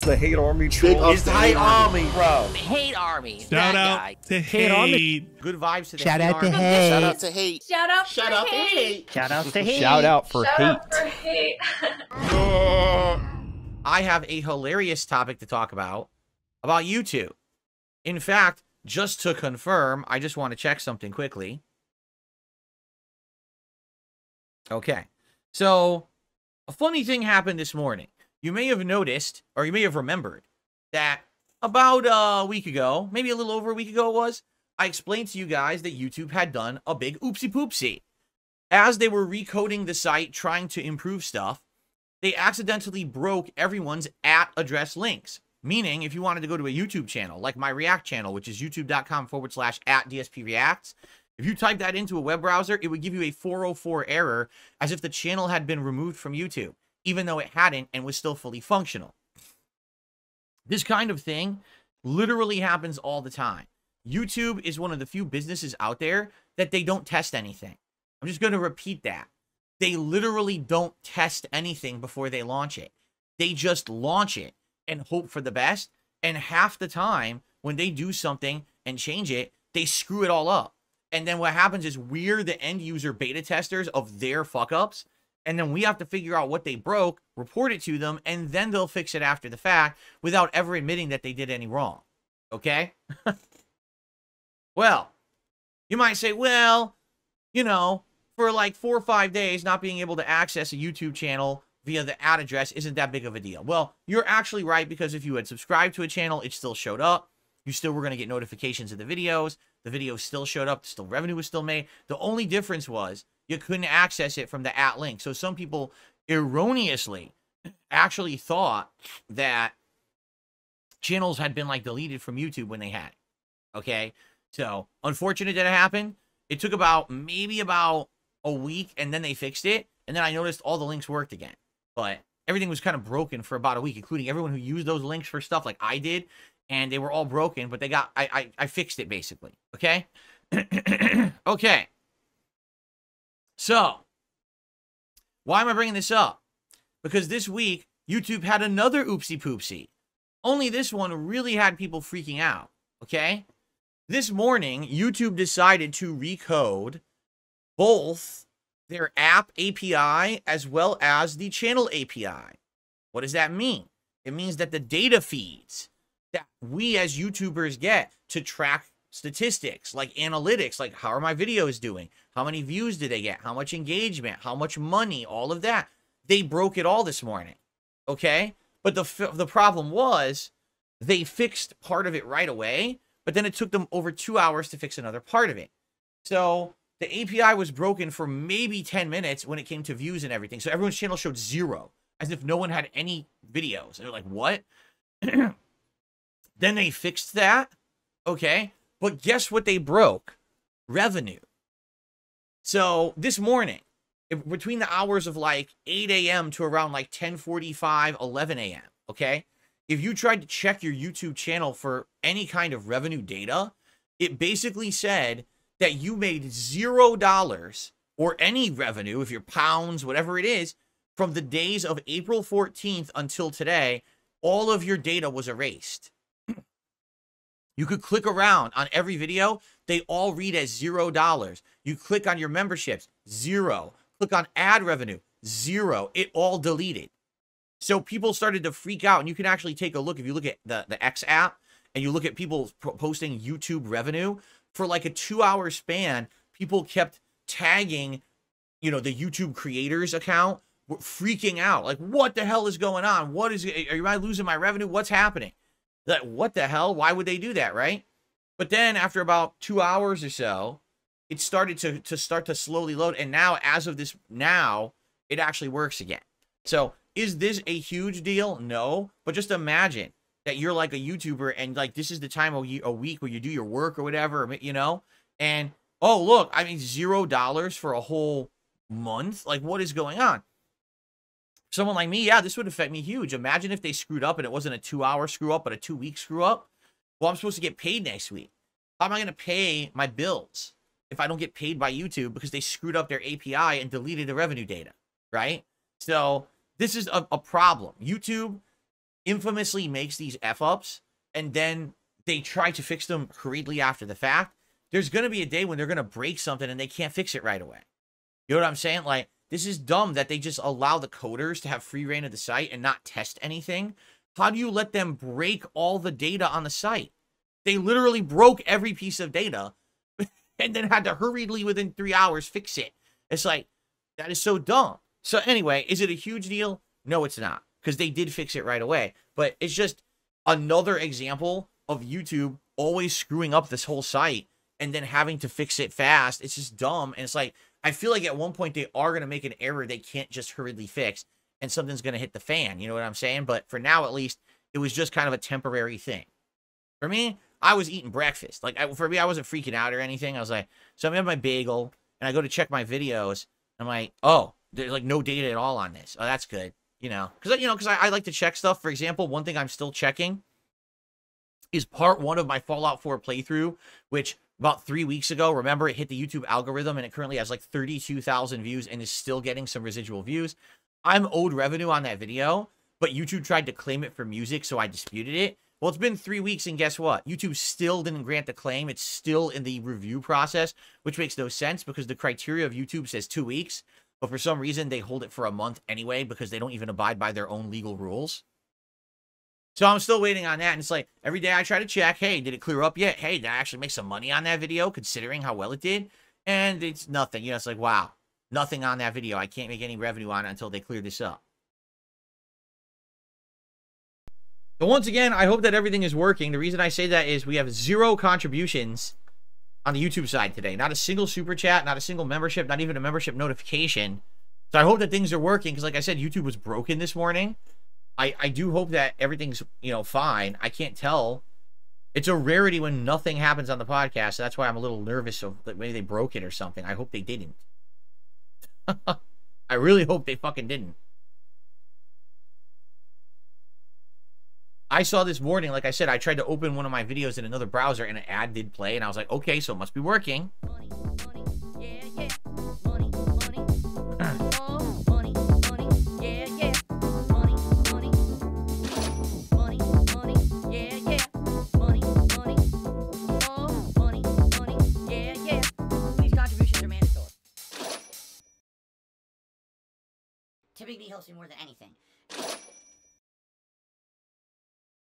The hate army troll. It's the hate army, bro. Hate army. Shout out to hate. Good vibes to the Shout hate out to army. hate. Shout out to hate. Shout out Shout for out to hate. hate. Shout out to hate. Shout out for Shout hate. out for hate. I have a hilarious topic to talk about YouTube. In fact, just to confirm, I just want to check something quickly. Okay. So, a funny thing happened this morning. You may have noticed, or you may have remembered, that about a week ago, maybe a little over a week ago it was, I explained to you guys that YouTube had done a big oopsie poopsie. As they were recoding the site, trying to improve stuff, they accidentally broke everyone's @address links. Meaning, if you wanted to go to a YouTube channel, like my React channel, which is youtube.com/@DSPReacts, if you type that into a web browser, it would give you a 404 error as if the channel had been removed from YouTube, even though it hadn't and was still fully functional. This kind of thing literally happens all the time. YouTube is one of the few businesses out there that they don't test anything. I'm just going to repeat that. They literally don't test anything before they launch it. They just launch it and hope for the best. And half the time, when they do something and change it, they screw it all up. And then what happens is we're the end user beta testers of their fuck ups. And then we have to figure out what they broke, report it to them, and then they'll fix it after the fact without ever admitting that they did any wrong. Okay? Well, you might say, well, you know, for like 4 or 5 days, not being able to access a YouTube channel via the ad address isn't that big of a deal. Well, you're actually right, because if you had subscribed to a channel, it still showed up. You still were going to get notifications of the videos. The videos still showed up. Still revenue was still made. The only difference was you couldn't access it from the @link. So some people erroneously actually thought that channels had been like deleted from YouTube when they had it. Okay? So unfortunate that it happened. It took maybe about a week, and then they fixed it. And then I noticed all the links worked again. But everything was kind of broken for about a week, including everyone who used those links for stuff like I did. And they were all broken, but I fixed it basically. Okay? Okay. So, why am I bringing this up? Because this week, YouTube had another oopsie poopsie. Only this one really had people freaking out. Okay? This morning, YouTube decided to recode both their app API as well as the channel API. What does that mean? It means that the data feeds that we as YouTubers get to track statistics, like analytics, like how are my videos doing? How many views did they get? How much engagement? How much money? All of that. They broke it all this morning. Okay? But the problem was they fixed part of it right away, but then it took them over 2 hours to fix another part of it. So the API was broken for maybe 10 minutes when it came to views and everything. So everyone's channel showed 0, as if no one had any videos. And they're like, what? Then they fixed that. Okay. But guess what they broke? Revenue. So this morning, between the hours of like 8 a.m. to around like 10:45, 11 a.m., okay? If you tried to check your YouTube channel for any kind of revenue data, it basically said that you made $0 or any revenue, if you're pounds, whatever it is, from the days of April 14th until today. All of your data was erased. You could click around on every video. They all read as $0. You click on your memberships, 0. Click on ad revenue, 0. It all deleted. So people started to freak out. And you can actually take a look. If you look at the X app and you look at people posting YouTube revenue, for like a 2-hour span, people kept tagging, you know, the YouTube creators account, freaking out. Like, what the hell is going on? Am I losing my revenue? What's happening? Like, what the hell? Why would they do that, right? But then after about 2 hours or so, it started to slowly load. And now, as of this, now it actually works again. So is this a huge deal? No. But just imagine that you're like a YouTuber and like this is the time of a week where you do your work or whatever, you know? And, oh, look, I mean, $0 for a whole month? Like, what is going on? Someone like me, yeah, this would affect me huge. Imagine if they screwed up and it wasn't a 2-hour screw up, but a 2-week screw up. Well, I'm supposed to get paid next week. How am I going to pay my bills if I don't get paid by YouTube because they screwed up their API and deleted the revenue data, right? So this is a problem. YouTube infamously makes these F-ups, and then they try to fix them hurriedly after the fact, there's going to be a day when they're going to break something and they can't fix it right away. You know what I'm saying? Like, this is dumb that they just allow the coders to have free reign of the site and not test anything. How do you let them break all the data on the site? They literally broke every piece of data and then had to hurriedly within 3 hours fix it. It's like, that is so dumb. So anyway, is it a huge deal? No, it's not, because they did fix it right away. But it's just another example of YouTube always screwing up this whole site and then having to fix it fast. It's just dumb. And it's like, I feel like at one point they are going to make an error they can't just hurriedly fix, and something's going to hit the fan. You know what I'm saying? But for now, at least, it was just kind of a temporary thing. For me, I was eating breakfast. Like, for me, I wasn't freaking out or anything. I was like, so I'm having my bagel, and I go to check my videos. I'm like, oh, there's like no data at all on this. Oh, that's good. You know, because I like to check stuff. For example, one thing I'm still checking is part 1 of my Fallout 4 playthrough, which about 3 weeks ago, remember, it hit the YouTube algorithm, and it currently has like 32,000 views and is still getting some residual views. I'm owed revenue on that video, but YouTube tried to claim it for music, so I disputed it. Well, it's been 3 weeks, and guess what? YouTube still didn't grant the claim. It's still in the review process, which makes no sense because the criteria of YouTube says 2 weeks, but for some reason, they hold it for a month anyway because they don't even abide by their own legal rules. So I'm still waiting on that, and it's like, every day I try to check, hey, did it clear up yet? Hey, did I actually make some money on that video, considering how well it did? And it's nothing. You know, it's like, wow, nothing on that video. I can't make any revenue on it until they clear this up. But once again, I hope that everything is working. The reason I say that is we have 0 contributions on the YouTube side today. Not a single super chat, not a single membership, not even a membership notification. So I hope that things are working, because like I said, YouTube was broken this morning. I do hope that everything's, you know, fine. I can't tell. It's a rarity when nothing happens on the podcast. So that's why I'm a little nervous of that maybe they broke it or something. I hope they didn't. I really hope they fucking didn't. I saw this morning, like I said, I tried to open one of my videos in another browser and an ad did play, and I was like, okay, so it must be working. Money, money, yeah, yeah. Money, money. Oh, money, money, yeah, yeah. Money, money. Money, money, yeah, yeah. Money, money. Oh, money, money, yeah, yeah. These contributions are mandatory. Typically helps me more than anything.